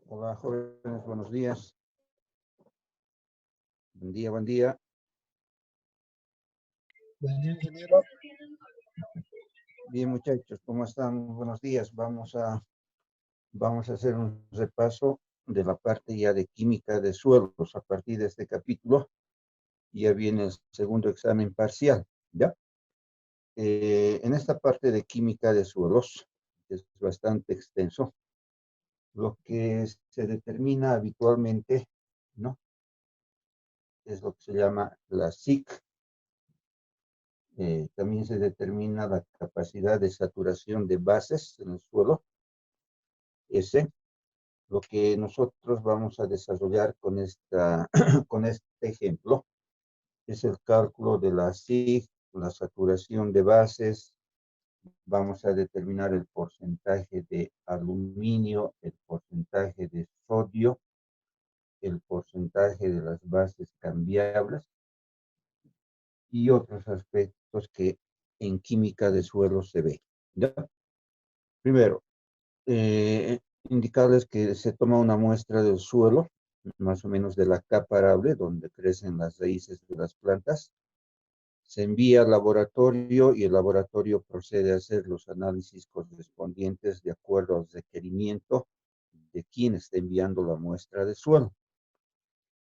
Hola, jóvenes, buenos días. Buen día, buen día. Buen día, ingeniero. Bien, muchachos, ¿cómo están? Buenos días. Vamos a hacer un repaso de la parte ya de química de suelos. A partir de este capítulo ya viene el segundo examen parcial, ¿ya? En esta parte de química de suelos, que es bastante extenso, lo que se determina habitualmente, ¿no? Es lo que se llama la SIC. También se determina la capacidad de saturación de bases en el suelo, S. Lo que nosotros vamos a desarrollar con este ejemplo es el cálculo de la SIG, la saturación de bases. Vamos a determinar el porcentaje de aluminio, el porcentaje de sodio, el porcentaje de las bases cambiables y otros aspectos que en química de suelo se ve, ¿ya? Primero, indicarles que se toma una muestra del suelo, más o menos de la capa arable, donde crecen las raíces de las plantas. Se envía al laboratorio y el laboratorio procede a hacer los análisis correspondientes de acuerdo al requerimiento de quien está enviando la muestra de suelo.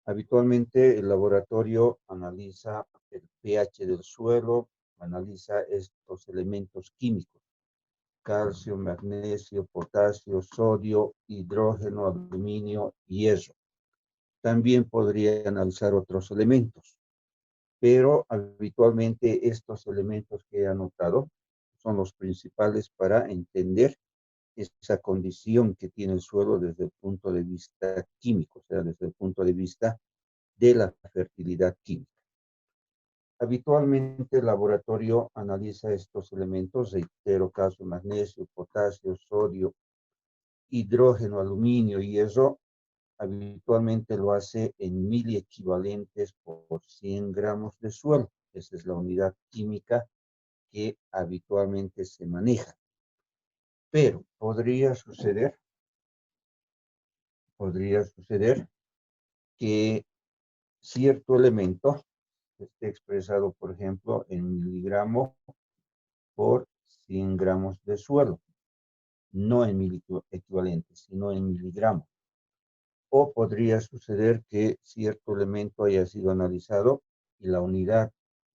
Habitualmente el laboratorio analiza el pH del suelo, analiza estos elementos químicos: calcio, magnesio, potasio, sodio, hidrógeno, aluminio, hierro. También podría analizar otros elementos, pero habitualmente estos elementos que he anotado son los principales para entender esa condición que tiene el suelo desde el punto de vista químico, o sea, desde el punto de vista de la fertilidad química. Habitualmente el laboratorio analiza estos elementos, reitero, calcio, magnesio, potasio, sodio, hidrógeno, aluminio y hierro. Habitualmente lo hace en miliequivalentes por 100 gramos de suelo. Esa es la unidad química que habitualmente se maneja. Pero podría suceder que cierto elemento esté expresado, por ejemplo, en miligramos por 100 gramos de suelo, no en miliequivalentes, sino en miligramos. O podría suceder que cierto elemento haya sido analizado y la unidad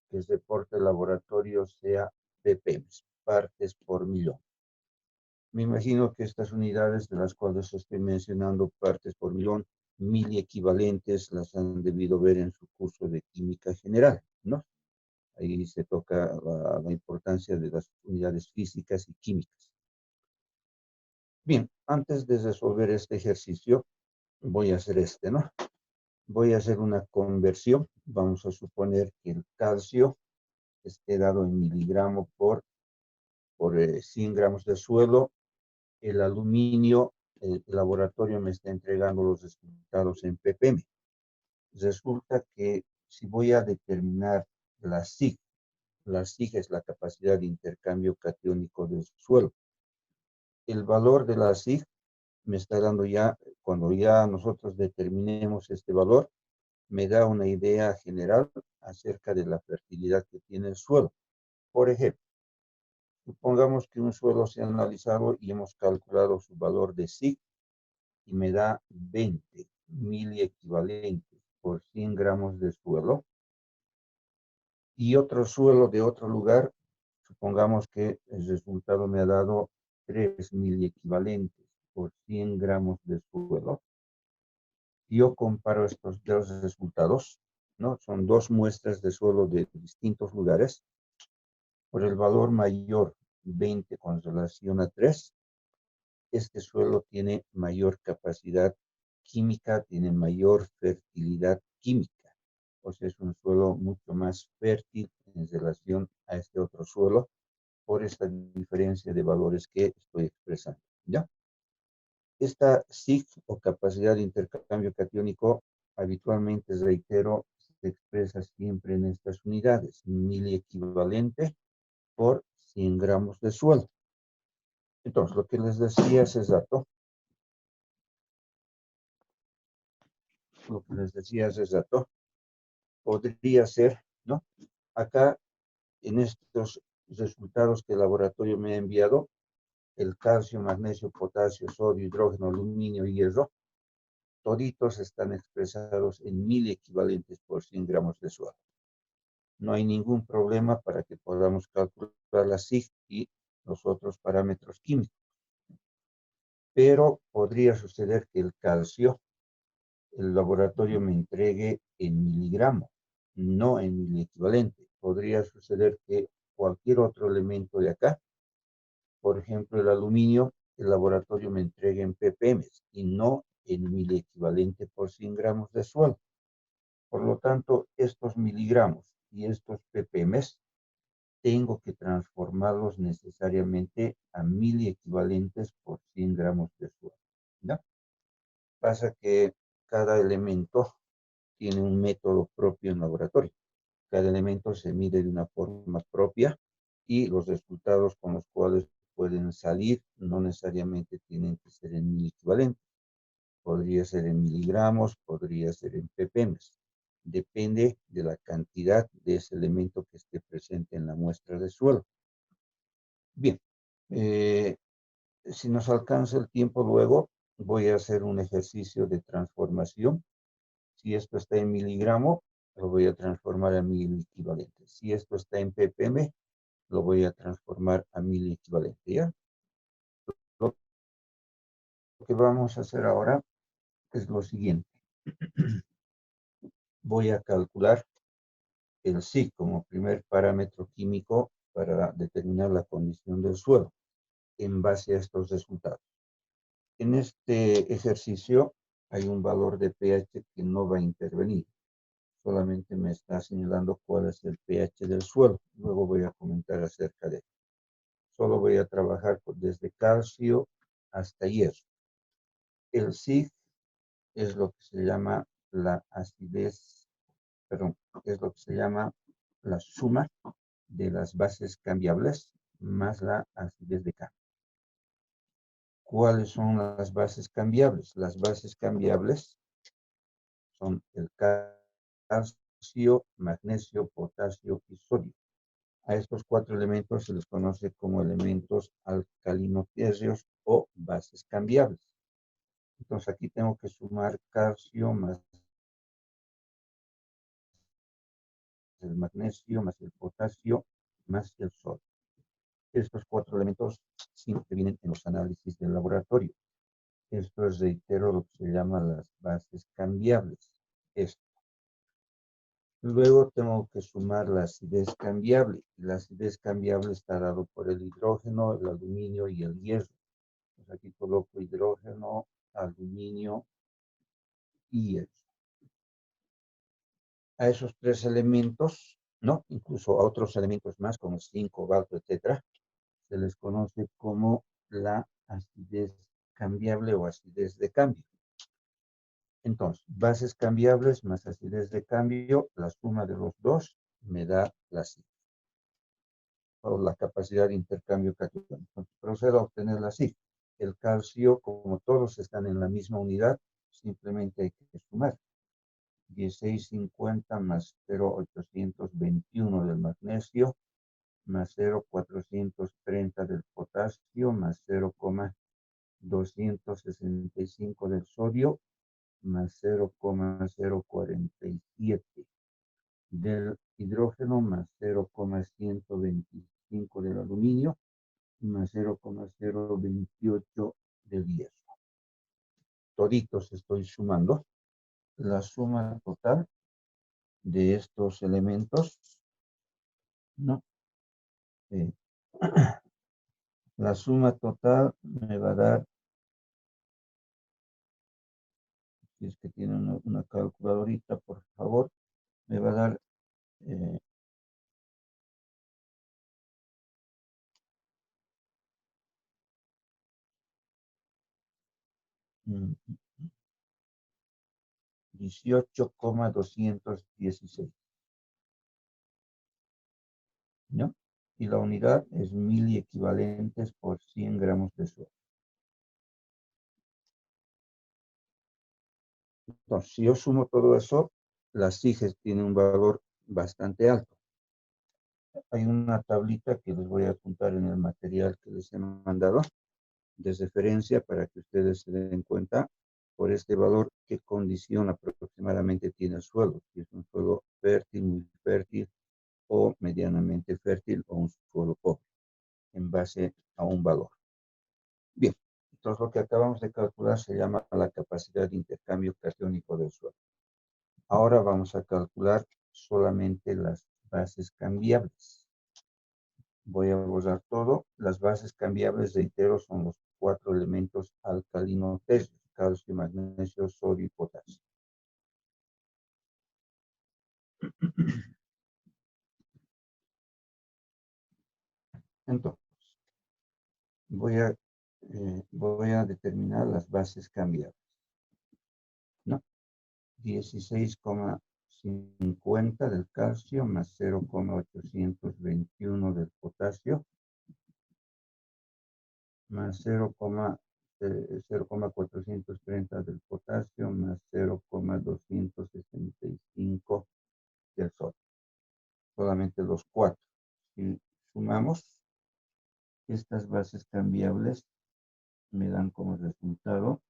que reporta el laboratorio sea ppm, partes por millón. Me imagino que estas unidades de las cuales estoy mencionando, partes por millón, miliequivalentes, las han debido ver en su curso de química general, ¿no? Ahí se toca la importancia de las unidades físicas y químicas. Bien, antes de resolver este ejercicio, voy a hacer ¿no? Voy a hacer una conversión. Vamos a suponer que el calcio esté dado en miligramos por 100 gramos de suelo. El aluminio, el laboratorio me está entregando los resultados en ppm. Resulta que si voy a determinar la SIG es la capacidad de intercambio catiónico del suelo. El valor de la SIG me está dando ya, cuando ya nosotros determinemos este valor, me da una idea general acerca de la fertilidad que tiene el suelo. Por ejemplo, supongamos que un suelo se ha analizado y hemos calculado su valor de SIG y me da 20 miliequivalentes por 100 gramos de suelo. Y otro suelo de otro lugar, supongamos que el resultado me ha dado 3 miliequivalentes por 100 gramos de suelo. Yo comparo estos dos resultados, ¿no? Son dos muestras de suelo de distintos lugares. Por el valor mayor, 20 con relación a 3, este suelo tiene mayor capacidad química, tiene mayor fertilidad química. O sea, es un suelo mucho más fértil en relación a este otro suelo por esta diferencia de valores que estoy expresando, ¿ya? Esta SIG o capacidad de intercambio catiónico habitualmente, reitero, se expresa siempre en estas unidades, miliequivalente por 100 gramos de suelo. Entonces, lo que les decía hace rato, podría ser, ¿no? Acá, en estos resultados que el laboratorio me ha enviado, el calcio, magnesio, potasio, sodio, hidrógeno, aluminio y hierro, toditos están expresados en 1000 equivalentes por 100 gramos de suelo. No hay ningún problema para que podamos calcular la SIG y los otros parámetros químicos. Pero podría suceder que el calcio, el laboratorio me entregue en miligramos, no en mil equivalente. Podría suceder que cualquier otro elemento de acá, por ejemplo el aluminio, el laboratorio me entregue en ppm y no en mil equivalente por 100 gramos de suelo. Por lo tanto, estos miligramos y estos ppm tengo que transformarlos necesariamente a 1000 equivalentes por 100 gramos de suelo. ¿Ya? Pasa que cada elemento tiene un método propio en laboratorio. Cada elemento se mide de una forma propia y los resultados con los cuales pueden salir no necesariamente tienen que ser en mil equivalentes. Podría ser en miligramos, podría ser en ppm. Depende de la cantidad de ese elemento que esté presente en la muestra de suelo. Bien, si nos alcanza el tiempo luego, voy a hacer un ejercicio de transformación. Si esto está en miligramo, lo voy a transformar a 1000 equivalentes. Si esto está en ppm, lo voy a transformar a 1000 equivalentes. ¿Ya? Lo que vamos a hacer ahora es lo siguiente. Voy a calcular el SIG como primer parámetro químico para determinar la condición del suelo en base a estos resultados. En este ejercicio hay un valor de pH que no va a intervenir. Solamente me está señalando cuál es el pH del suelo. Luego voy a comentar acerca de él. Solo voy a trabajar desde calcio hasta hierro. El SIG es lo que se llama la acidez, perdón, es lo que se llama la suma de las bases cambiables más la acidez de cambio. ¿Cuáles son las bases cambiables? Las bases cambiables son el calcio, magnesio, potasio y sodio. A estos 4 elementos se les conoce como elementos alcalino-térreos o bases cambiables. Entonces aquí tengo que sumar calcio más el magnesio, más el potasio, más el sodio. Estos 4 elementos siempre vienen en los análisis del laboratorio. Esto es, reitero, lo que se llama las bases cambiables. Esto. Luego tengo que sumar la acidez cambiable. La acidez cambiable está dado por el hidrógeno, el aluminio y el hierro. Pues aquí coloco hidrógeno, aluminio y hierro. A esos 3 elementos, ¿no? Incluso a otros elementos más como zinc, cobalto, etcétera, se les conoce como la acidez cambiable o acidez de cambio. Entonces, bases cambiables más acidez de cambio, la suma de los dos me da la SIG, o la capacidad de intercambio catiónico. Entonces, procedo a obtener la SIG. El calcio, como todos están en la misma unidad, simplemente hay que sumar. 1650 más 0,821 del magnesio, más 0,430 del potasio, más 0,265 del sodio, más 0,047 del hidrógeno, más 0,125 del aluminio, más 0,028 del hierro. Toditos estoy sumando. La suma total de estos elementos, ¿no? La suma total me va a dar, si es que tiene una calculadorita, por favor, me va a dar 18,216, ¿no? y la unidad es miliequivalentes por 100 gramos de suelo. Entonces, si yo sumo todo eso, las SIGES tienen un valor bastante alto. Hay una tablita que les voy a apuntar en el material que les he mandado de referencia para que ustedes se den cuenta por este valor qué condición aproximadamente tiene el suelo. Si es un suelo fértil, muy fértil o medianamente fértil o un suelo pobre en base a un valor. Bien, entonces lo que acabamos de calcular se llama la capacidad de intercambio catiónico del suelo. Ahora vamos a calcular solamente las bases cambiables. Voy a borrar todo. Las bases cambiables, reitero, son los 4 elementos alcalino-tesios: calcio, magnesio, sodio y potasio. Entonces, voy a determinar las bases cambiables, ¿no? 16,50 del calcio más 0,821 del potasio más 0,430 del potasio más 0,265 del sodio. Solamente los 4. Si sumamos, estas bases cambiables me dan como resultado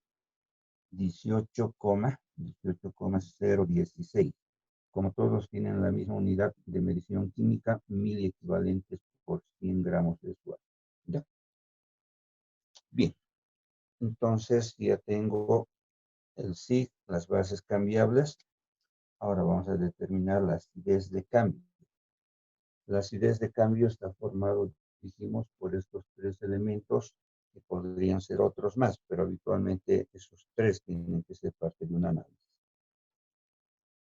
18,016. Como todos tienen la misma unidad de medición química, 1000 equivalentes por 100 gramos de suelo. ¿Ya? Bien, entonces ya tengo el SIG, las bases cambiables. Ahora vamos a determinar la acidez de cambio. La acidez de cambio está formado, dijimos, por estos 3 elementos, que podrían ser otros más, pero habitualmente esos 3 tienen que ser parte de un análisis.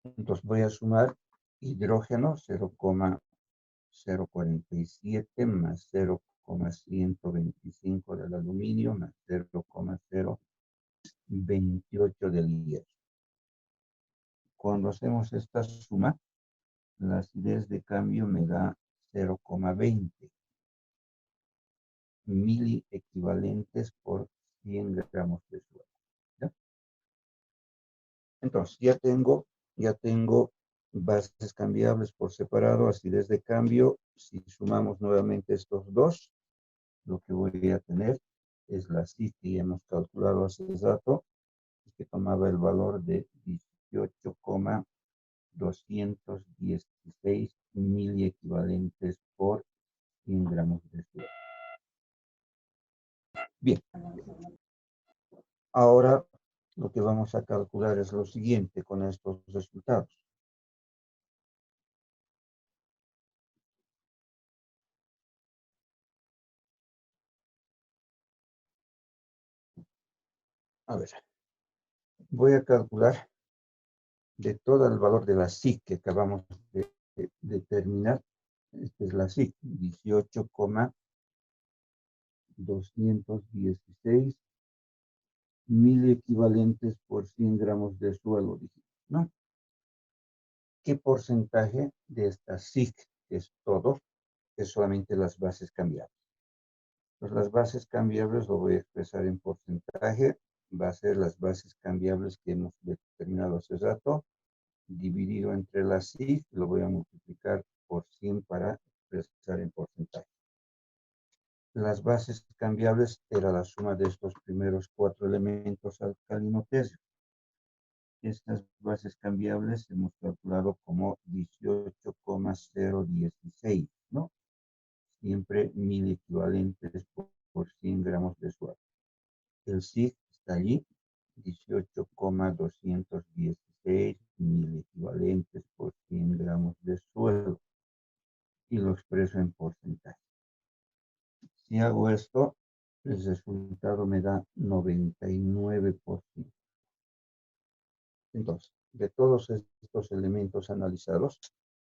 Entonces voy a sumar hidrógeno 0,047 más 0,125 del aluminio más 0,028 del hierro. Cuando hacemos esta suma, la acidez de cambio me da 0,20 miliequivalentes por 100 gramos de suelo. ¿Ya? Entonces, ya tengo bases cambiables por separado, acidez de cambio. Si sumamos nuevamente estos dos, lo que voy a tener es la SIG que hemos calculado hace rato, que tomaba el valor de 18,216 miliequivalentes por 100 gramos de suelo. Bien, ahora lo que vamos a calcular es lo siguiente con estos resultados. A ver, voy a calcular de todo el valor de la SIG que acabamos de determinar. Esta es la SIG, 18,216 miliequivalentes por 100 gramos de suelo, dijimos, ¿no? ¿Qué porcentaje de esta SIG, que es todo, es solamente las bases cambiables? Pues las bases cambiables lo voy a expresar en porcentaje. Va a ser las bases cambiables que hemos determinado hace rato, dividido entre la SIG, lo voy a multiplicar por 100 para expresar en porcentaje. Las bases cambiables era la suma de estos primeros 4 elementos alcalino-tesio. Estas bases cambiables hemos calculado como 18,016, ¿no? Siempre 1000 equivalentes por 100 gramos de suelo. El SIG está allí, 18,216 mil equivalentes por 100 gramos de suelo, y lo expreso en porcentaje. Si hago esto, el resultado me da 99%. Entonces, de todos estos elementos analizados,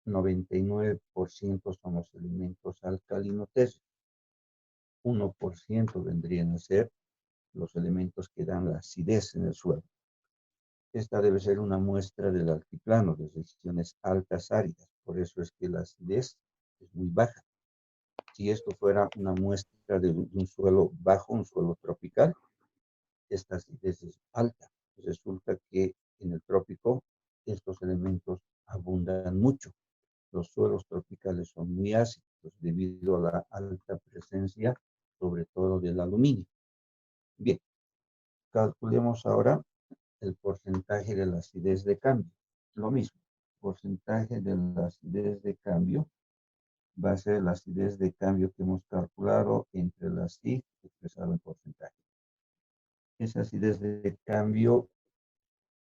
99% son los elementos alcalino-tesios. 1% vendrían a ser los elementos que dan la acidez en el suelo. Esta debe ser una muestra del altiplano de regiones altas áridas, por eso es que la acidez es muy baja. Si esto fuera una muestra de un suelo bajo, un suelo tropical, esta acidez es alta. Resulta que en el trópico estos elementos abundan mucho. Los suelos tropicales son muy ácidos debido a la alta presencia, sobre todo del aluminio. Bien, calculemos ahora el porcentaje de la acidez de cambio. Lo mismo, porcentaje de la acidez de cambio va a ser la acidez de cambio que hemos calculado entre la SIG expresado en porcentaje. Esa acidez de cambio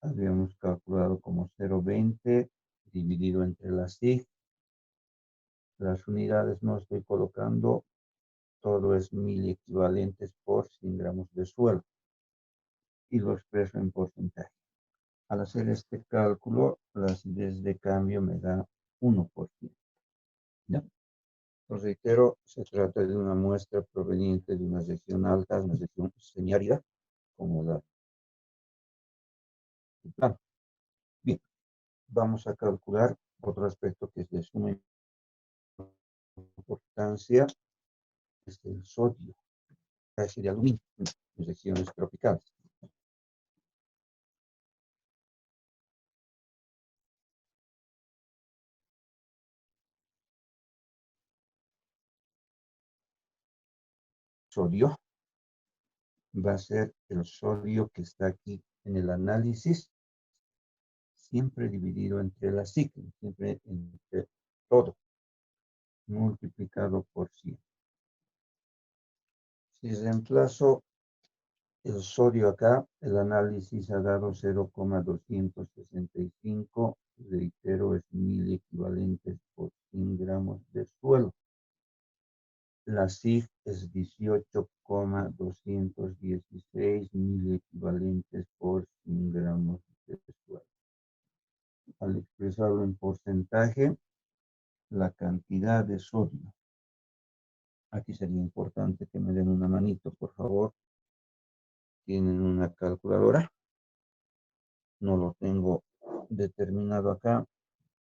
habíamos calculado como 0,20 dividido entre la SIG. Las unidades no estoy colocando, todo es 1000 equivalentes por 100 gramos de suelo y lo expreso en porcentaje. Al hacer este cálculo, la acidez de cambio me da 1%. ¿Ya? Os reitero, se trata de una muestra proveniente de una región alta, una región semiárida, como la del plano. Bien, vamos a calcular otro aspecto que es de suma importancia, es el sodio, casi de aluminio, en regiones tropicales. Sodio va a ser el sodio que está aquí en el análisis, siempre dividido entre la SIG, siempre entre todo, multiplicado por 100. Si reemplazo el sodio acá, el análisis ha dado 0,265, reitero, es 1000 equivalentes por 100 gramos de suelo. La SIG es 18,216 mil equivalentes por 100 gramos de suelo. Al expresarlo en porcentaje, la cantidad de sodio. Aquí sería importante que me den una manito, por favor. ¿Tienen una calculadora? No lo tengo determinado acá.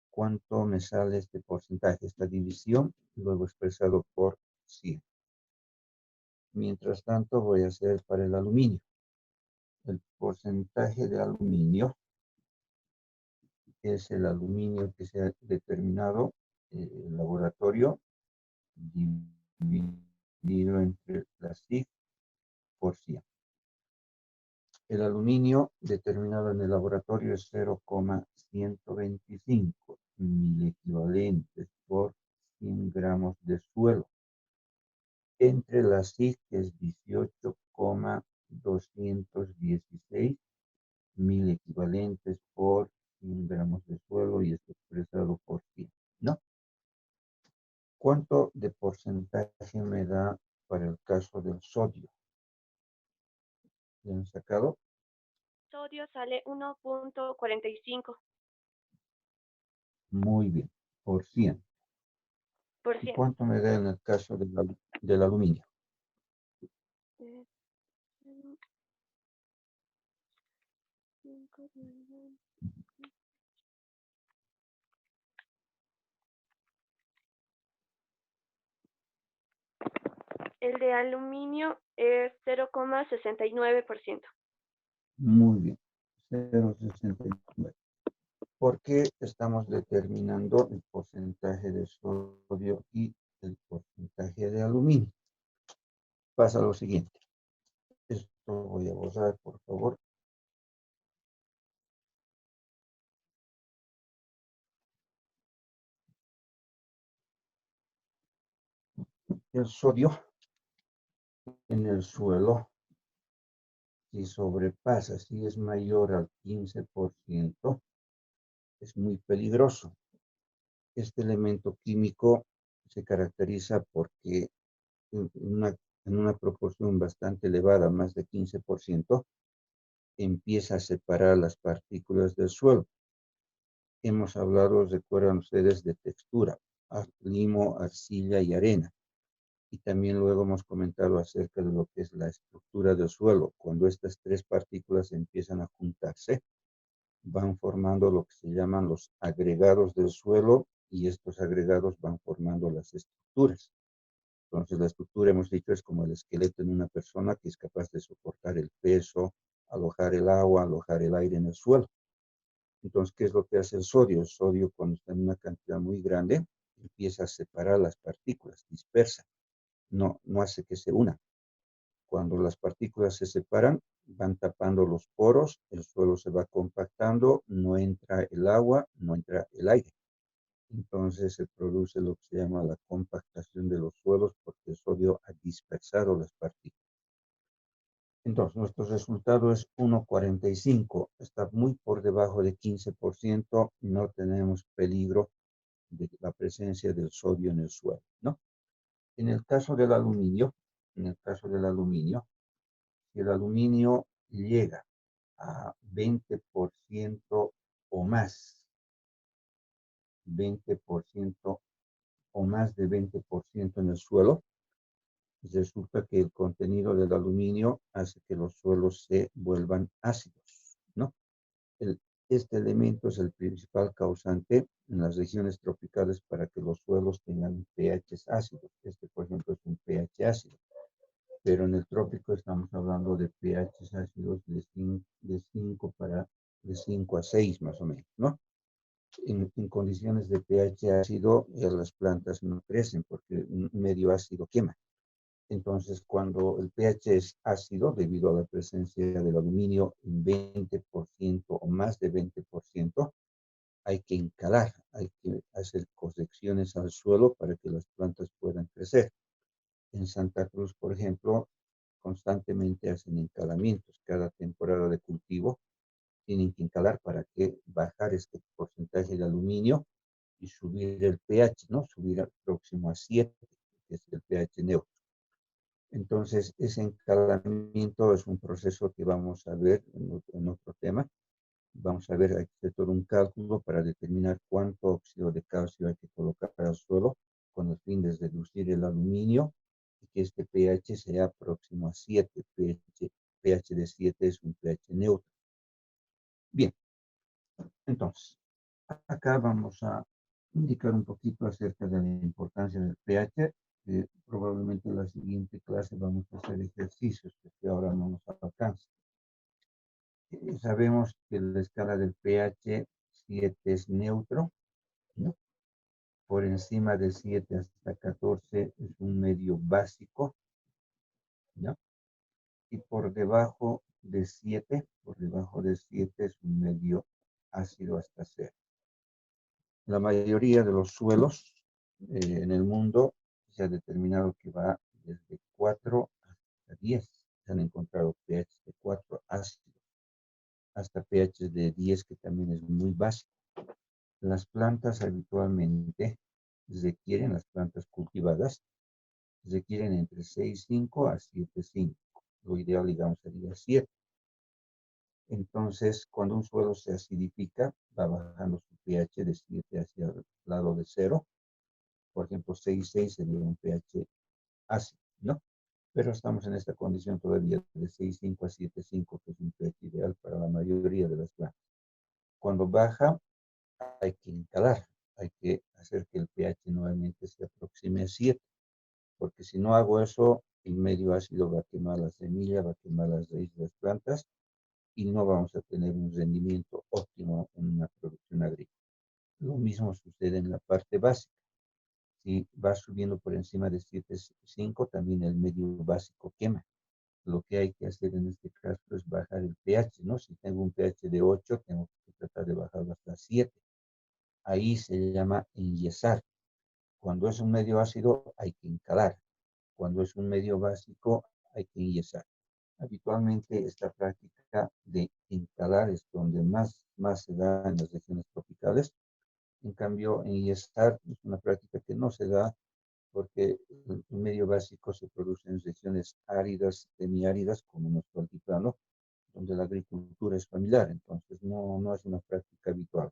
¿Cuánto me sale este porcentaje, esta división? Luego expresado por 100. Mientras tanto, voy a hacer para el aluminio. El porcentaje de aluminio es el aluminio que se ha determinado en el laboratorio dividido entre la SIG por 100. El aluminio determinado en el laboratorio es 0,125 mil equivalentes por 100 gramos de suelo. Entre la SIG, que es 18,216 mil equivalentes por 100 gramos de suelo y esto expresado por 100, ¿no? ¿Cuánto de porcentaje me da para el caso del sodio? ¿Lo han sacado? Sodio sale 1.45%. Muy bien, por 100. ¿Y cuánto me da en el caso del aluminio? El de aluminio es 0,69%. Muy bien, 0,69. ¿Por qué estamos determinando el porcentaje de sodio y el porcentaje de aluminio? Pasa lo siguiente. Esto voy a borrar, por favor. El sodio en el suelo, si sobrepasa, si es mayor al 15%, es muy peligroso. Este elemento químico se caracteriza porque en una proporción bastante elevada, más de 15%, empieza a separar las partículas del suelo. Hemos hablado, recuerdan ustedes, de textura, limo, arcilla y arena. Y también luego hemos comentado acerca de lo que es la estructura del suelo. Cuando estas tres partículas empiezan a juntarse, van formando lo que se llaman los agregados del suelo y estos agregados van formando las estructuras. Entonces, la estructura, hemos dicho, es como el esqueleto en una persona que es capaz de soportar el peso, alojar el agua, alojar el aire en el suelo. Entonces, ¿qué es lo que hace el sodio? El sodio, cuando está en una cantidad muy grande, empieza a separar las partículas, dispersa, no hace que se unan. Cuando las partículas se separan, van tapando los poros, el suelo se va compactando, no entra el agua, no entra el aire. Entonces se produce lo que se llama la compactación de los suelos porque el sodio ha dispersado las partículas. Entonces, nuestro resultado es 1,45. Está muy por debajo de 15%. No tenemos peligro de la presencia del sodio en el suelo, ¿no? En el caso del aluminio, si el aluminio llega a 20% o más, 20% o más de 20% en el suelo, resulta que el contenido del aluminio hace que los suelos se vuelvan ácidos, ¿no? El- este elemento es el principal causante en las regiones tropicales para que los suelos tengan pHs ácidos. Este, por ejemplo, es un pH ácido, pero en el trópico estamos hablando de pHs ácidos de 5 a 6 más o menos, ¿no? En condiciones de pH ácido, las plantas no crecen porque un medio ácido quema. Entonces, cuando el pH es ácido, debido a la presencia del aluminio en 20% o más de 20%, hay que encalar, hay que hacer correcciones al suelo para que las plantas puedan crecer. En Santa Cruz, por ejemplo, constantemente hacen encalamientos. Cada temporada de cultivo tienen que encalar para que bajar este porcentaje de aluminio y subir el pH, ¿no? Subir al próximo a 7, que es el pH neutro. Entonces, ese encalamiento es un proceso que vamos a ver en otro tema. Vamos a ver, hay que hacer todo un cálculo para determinar cuánto óxido de calcio hay que colocar al suelo con el fin de reducir el aluminio y que este pH sea próximo a 7. pH de 7 es un pH neutro. Bien, entonces, acá vamos a indicar un poquito acerca de la importancia del pH. Probablemente en la siguiente clase vamos a hacer ejercicios que ahora no nos alcanza. Sabemos que la escala del pH 7 es neutro, ¿no? Por encima de 7 hasta 14 es un medio básico, ¿no? Y por debajo de 7 es un medio ácido hasta 0. La mayoría de los suelos en el mundo se ha determinado que va desde 4 hasta 10. Se han encontrado pH de 4 ácidos, hasta pH de 10, que también es muy básico. Las plantas habitualmente las plantas cultivadas, requieren entre 6,5 a 7,5. Lo ideal, digamos, sería 7. Entonces, cuando un suelo se acidifica, va bajando su pH de 7 hacia el lado de 0. Por ejemplo, 6,6 sería un pH ácido, ¿no? Pero estamos en esta condición todavía de 6,5 a 7,5, que es un pH ideal para la mayoría de las plantas. Cuando baja, hay que encalar, hay que hacer que el pH nuevamente se aproxime a 7, porque si no hago eso, el medio ácido va a quemar la semilla, va a quemar las raíces de las plantas y no vamos a tener un rendimiento óptimo en una producción agrícola. Lo mismo sucede en la parte básica. Si va subiendo por encima de 7,5, también el medio básico quema. Lo que hay que hacer en este caso es bajar el pH, ¿no? Si tengo un pH de 8, tengo que tratar de bajarlo hasta 7. Ahí se llama enyesar. Cuando es un medio ácido, hay que encalar. Cuando es un medio básico, hay que enyesar. Habitualmente esta práctica de encalar es donde más se da en las regiones tropicales. En cambio, enyesar es una práctica que no se da porque el medio básico se produce en regiones áridas, semiáridas, como nuestro altiplano, donde la agricultura es familiar, entonces no es una práctica habitual.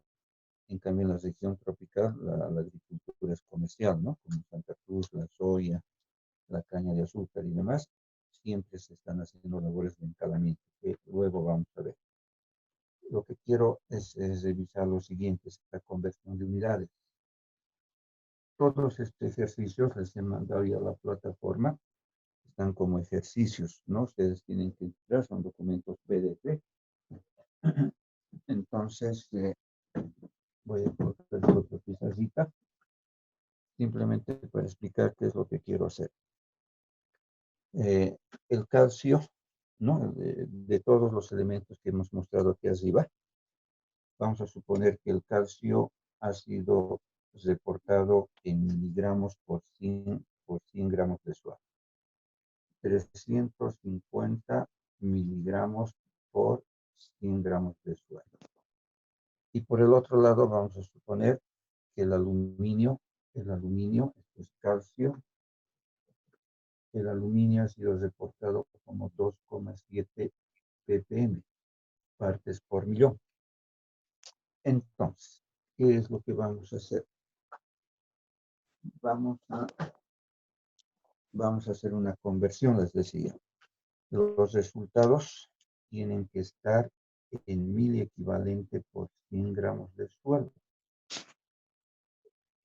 En cambio, en la región tropical, la agricultura es comercial, ¿no? Como Santa Cruz, la soya, la caña de azúcar y demás, siempre se están haciendo labores de encalamiento, que luego vamos a ver. Lo que quiero es revisar lo siguiente, es la conversión de unidades. todos estos ejercicios les he mandado ya a la plataforma. Están como ejercicios, ¿no? Ustedes tienen que entrar, son documentos PDF. Entonces, voy a colocar otra pizarrita, simplemente para explicar qué es lo que quiero hacer. El calcio, ¿no? De todos los elementos que hemos mostrado aquí arriba, vamos a suponer que el calcio ha sido reportado en miligramos por 100 gramos de suave. 350 miligramos por 100 gramos de suero. Y por el otro lado vamos a suponer que el aluminio, esto es calcio, el aluminio ha sido reportado como 2,7 ppm, partes por millón. Entonces, ¿qué es lo que vamos a hacer? Vamos a hacer una conversión, les decía. Los resultados tienen que estar en 1000 equivalente por 100 gramos de suelo.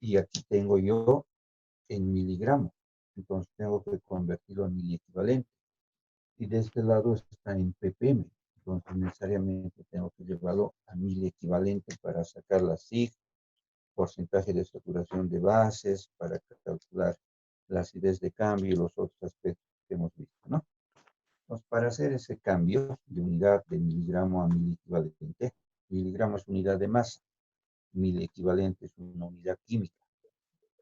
Y aquí tengo yo en miligramos. Entonces tengo que convertirlo en 1000 equivalente. Y de este lado está en ppm. Entonces necesariamente tengo que llevarlo a 1000 equivalente para sacar la SIG, porcentaje de saturación de bases, para calcular la acidez de cambio y los otros aspectos que hemos visto, ¿no? Entonces, para hacer ese cambio de unidad de miligramo a 1000 equivalente, miligramo es unidad de masa, 1000 equivalente es una unidad química,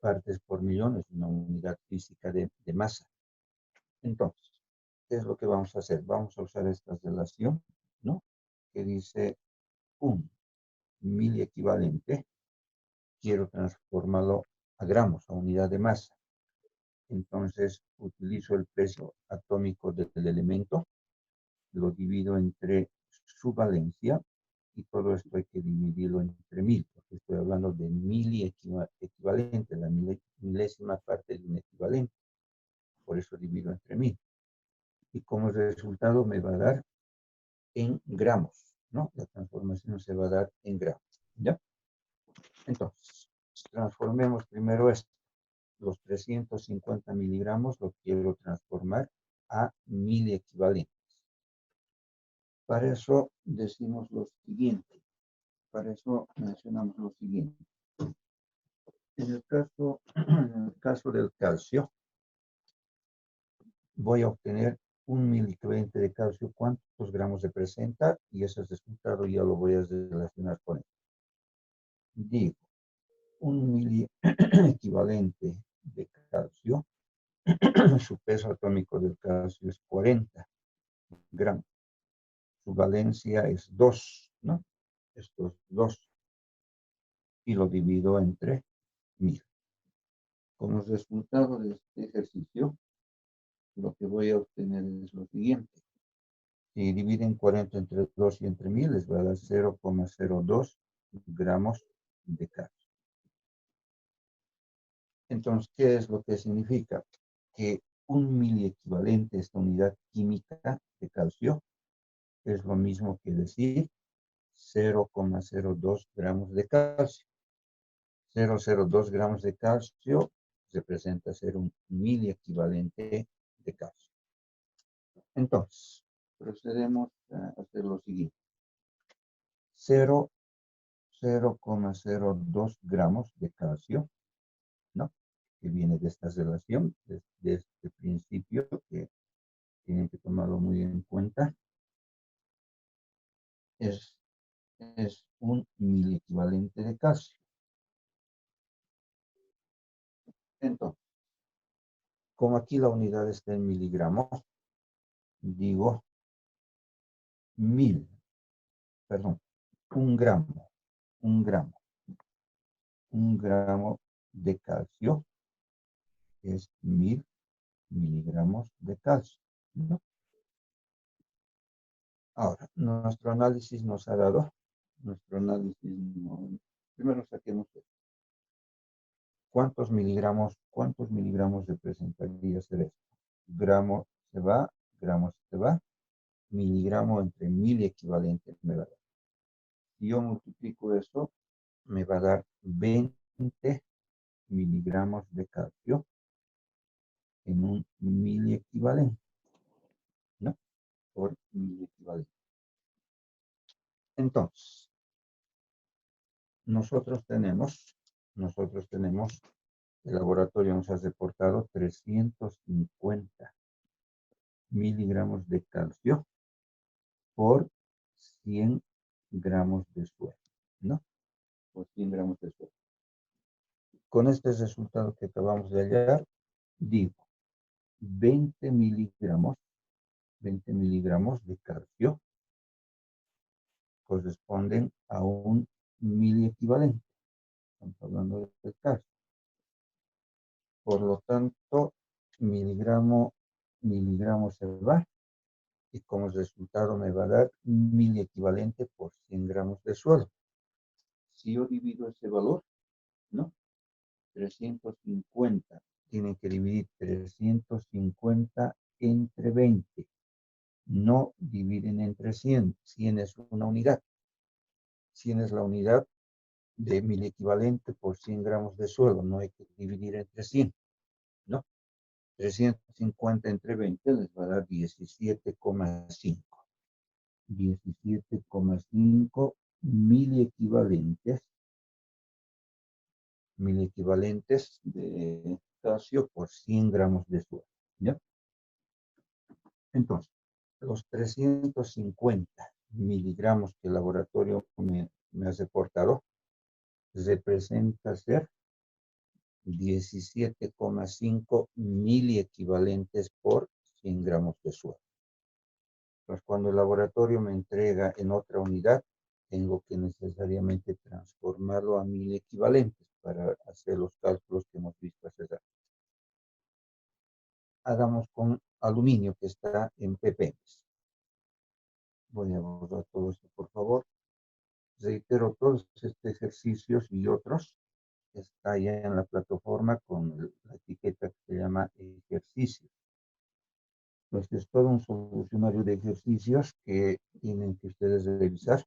partes por millón es una unidad física de masa. Entonces, ¿qué es lo que vamos a hacer? Vamos a usar esta relación, ¿no? Que dice 1000 equivalente, quiero transformarlo a gramos, a unidad de masa. Entonces, utilizo el peso atómico del elemento, lo divido entre su valencia, y todo esto hay que dividirlo entre 1000, porque estoy hablando de 1000 equivalente, la milésima parte de un equivalente. Por eso divido entre 1000. Y como resultado me va a dar en gramos, ¿no? La transformación se va a dar en gramos, ¿ya? Entonces, transformemos primero esto. Los 350 miligramos lo quiero transformar a 1000 equivalentes. Para eso decimos lo siguiente. Para eso mencionamos lo siguiente. En el caso del calcio, voy a obtener 1000 equivalente de calcio. ¿Cuántos gramos representa? Y ese resultado ya lo voy a relacionar con él. Digo, 1000 equivalente de calcio, su peso atómico del calcio es 40 gramos. Su valencia es 2, ¿no? Esto es 2. Y lo divido entre 1000. Como resultado de este ejercicio, lo que voy a obtener es lo siguiente. Si dividen 40 entre 2 y entre 1000, les va a dar 0,02 gramos de calcio. Entonces, ¿qué es lo que significa? Que 1000 equivalente, esta unidad química de calcio, es lo mismo que decir 0,02 gramos de calcio. 0,02 gramos de calcio representa ser un 1000 equivalente de calcio. Entonces, procedemos a hacer lo siguiente. 0,02 gramos de calcio, ¿no? Que viene de esta relación, de este principio que tienen que tomarlo muy en cuenta. Es un 1000 equivalente de calcio. Entonces, como aquí la unidad está en miligramos, digo 1000, perdón, un gramo de calcio es 1000 miligramos de calcio, ¿no? Ahora, nuestro análisis nos ha dado, primero saquemos esto. ¿Cuántos miligramos representaría ser esto? Gramo se va, miligramo entre 1000 equivalente me va a dar. Si yo multiplico eso, me va a dar 20 miligramos de calcio en un miliequivalente, ¿no? Por miliequivalente. Entonces, nosotros tenemos, el laboratorio nos ha reportado 350 miligramos de calcio por 100 gramos de suero, ¿no? Por 100 gramos de suero. Con este resultado que acabamos de hallar, digo, 20 miligramos de calcio corresponden a un miliequivalente. Estamos hablando del calcio. Por lo tanto, miligramo se va y como resultado me va a dar miliequivalente por 100 gramos de suelo. Si yo divido ese valor, ¿no? 350, tienen que dividir 350 entre 20. No dividen entre 100. 100 es una unidad. 100 es la unidad de miliequivalente por 100 gramos de suelo. No hay que dividir entre 100, ¿no? 350 entre 20 les va a dar 17,5. 17,5 miliequivalentes de calcio por 100 gramos de suelo, ¿ya? Entonces, los 350 miligramos que el laboratorio me ha reportado representa ser 17,5 miliequivalentes por 100 gramos de suelo. Pues cuando el laboratorio me entrega en otra unidad, tengo que necesariamente transformarlo a miliequivalentes para hacer los cálculos que hemos visto hace rato. Hagamos con aluminio que está en ppm. Voy a borrar todo esto, por favor. Reitero, todos estos ejercicios y otros está allá en la plataforma con la etiqueta que se llama ejercicios. Pues es todo un solucionario de ejercicios que tienen que ustedes revisar,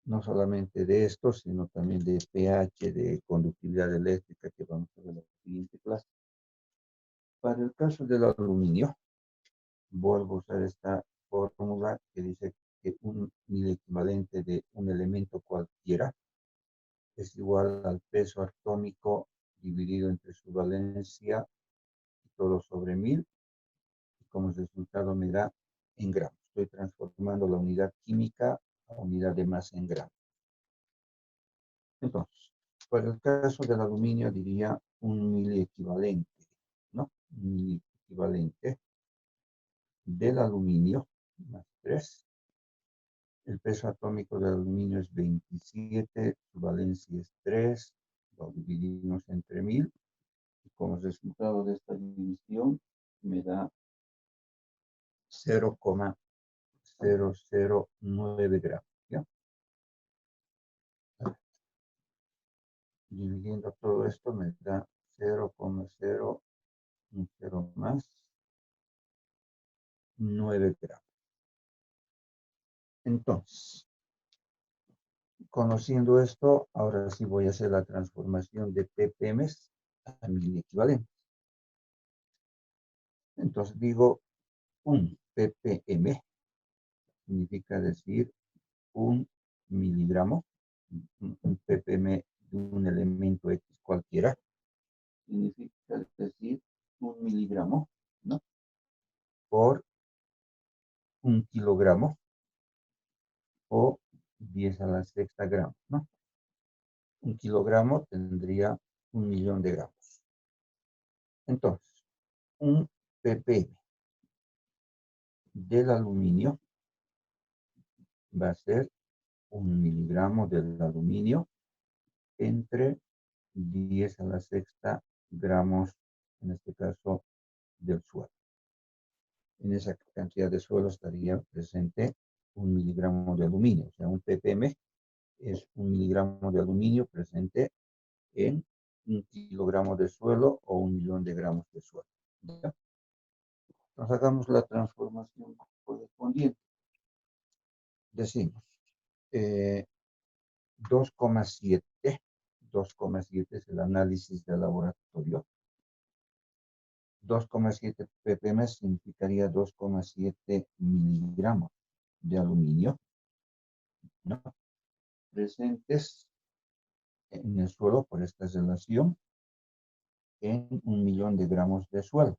no solamente de estos, sino también de pH, de conductividad eléctrica, que vamos a ver en la siguiente clase. Para el caso del aluminio, vuelvo a usar esta fórmula que dice que un miliequivalente de un elemento cualquiera es igual al peso atómico dividido entre su valencia y todo sobre 1000. Y como resultado me da en gramos. Estoy transformando la unidad química a unidad de masa en gramos. Entonces, para el caso del aluminio diría un miliequivalente, ¿no? Un miliequivalente del aluminio más 3. El peso atómico del aluminio es 27, su valencia es 3, lo dividimos entre 1000 y como resultado de esta división me da 0,009 gramos, ¿ya? Dividiendo todo esto me da 0,0 más 9 gramos. Entonces, conociendo esto, ahora sí voy a hacer la transformación de ppm a miliequivalentes. Entonces digo, un ppm significa decir un miligramo, un ppm de un elemento X cualquiera, significa decir un miligramo, ¿no? Por un kilogramo o 10 a la sexta gramos, ¿no? Un kilogramo tendría 1.000.000 de gramos. Entonces, un ppm del aluminio va a ser 1 miligramo del aluminio entre 10 a la sexta gramos, en este caso, del suelo. En esa cantidad de suelo estaría presente 1 miligramo de aluminio. O sea, un ppm es 1 miligramo de aluminio presente en 1 kilogramo de suelo o 1.000.000 de gramos de suelo. ¿Ya? Entonces hagamos la transformación correspondiente. Decimos 2,7 2,7 es el análisis de laboratorio. 2,7 ppm significaría 2,7 miligramos de aluminio, ¿no? Presentes en el suelo por esta relación en 1.000.000 de gramos de suelo.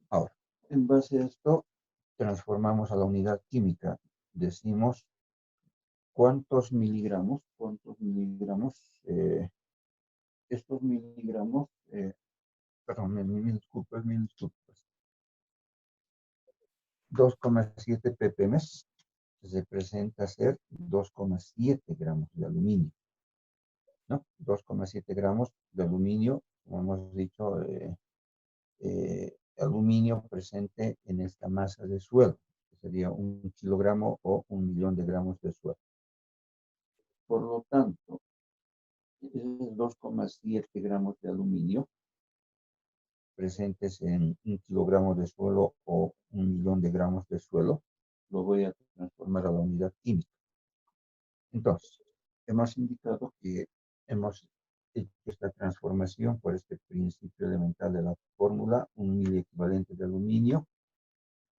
Ahora, en base a esto, transformamos a la unidad química. Decimos cuántos miligramos, estos miligramos, perdón, mil disculpas, 2,7 ppm se presenta a ser 2,7 gramos de aluminio, ¿no? 2,7 gramos de aluminio, como hemos dicho, aluminio presente en esta masa de suelo, que sería 1 kilogramo o 1.000.000 de gramos de suelo. Por lo tanto, 2,7 gramos de aluminio presentes en 1 kilogramo de suelo o 1.000.000 de gramos de suelo, lo voy a transformar a la unidad química. Entonces, hemos indicado que hemos hecho esta transformación por este principio elemental de la fórmula, 1 miliequivalente de aluminio,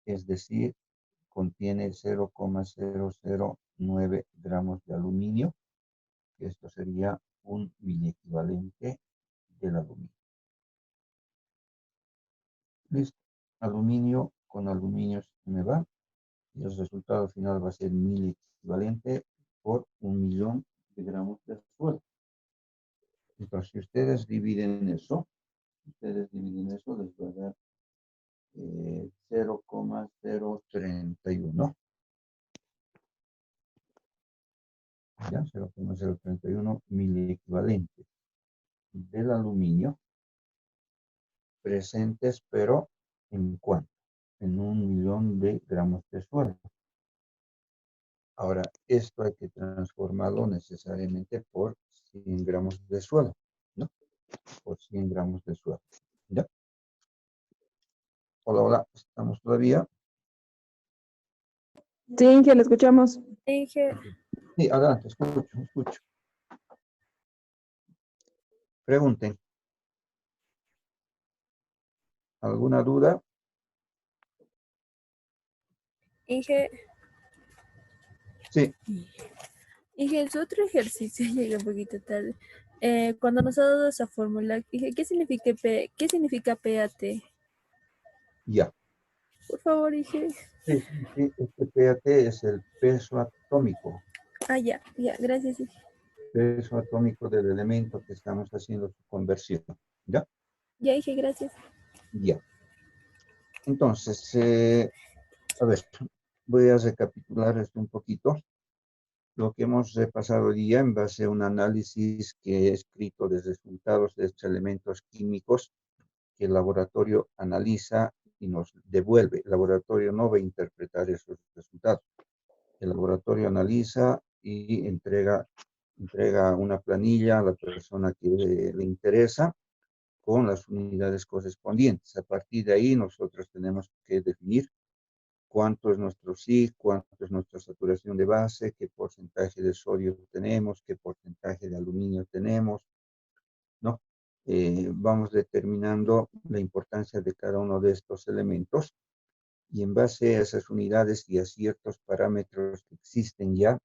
es decir, contiene 0,009 gramos de aluminio, que esto sería 1 miliequivalente del aluminio. Listo. Aluminio con aluminio se me va. Y el resultado final va a ser 1.000 equivalente por 1.000.000 de gramos de suelo. Entonces, si ustedes dividen eso, les va a dar 0,031. ¿Ya? 0,031 miliequivalentes del aluminio presentes, pero ¿en cuánto? En 1.000.000 de gramos de suelo. Ahora, esto hay que transformarlo necesariamente por 100 gramos de suelo, ¿no? Por 100 gramos de suelo, ¿ya? Hola, hola, ¿estamos todavía? Sí, Inge, lo escuchamos. Inge, Sí, adelante, escucho. Pregunten. ¿Alguna duda? Inge, Sí, Inge, en su otro ejercicio llega un poquito tarde. Cuando nos ha dado esa fórmula, Inge, ¿qué significa PAT? ya. Por favor, Inge. Sí, este PAT es el peso atómico. Ah, ya, gracias, Inge. Peso atómico del elemento que estamos haciendo su conversión, ¿ya? Ya, Inge, gracias. Ya. Entonces, a ver, voy a recapitular esto un poquito. Lo que hemos repasado hoy día en base a un análisis que he escrito de resultados de estos elementos químicos que el laboratorio analiza y nos devuelve. El laboratorio no va a interpretar esos resultados. El laboratorio analiza y entrega una planilla a la persona que le interesa con las unidades correspondientes. A partir de ahí nosotros tenemos que definir cuánto es nuestro SIG, cuánto es nuestra saturación de base, qué porcentaje de sodio tenemos, qué porcentaje de aluminio tenemos, ¿no? Vamos determinando la importancia de cada uno de estos elementos y en base a esas unidades y a ciertos parámetros que existen ya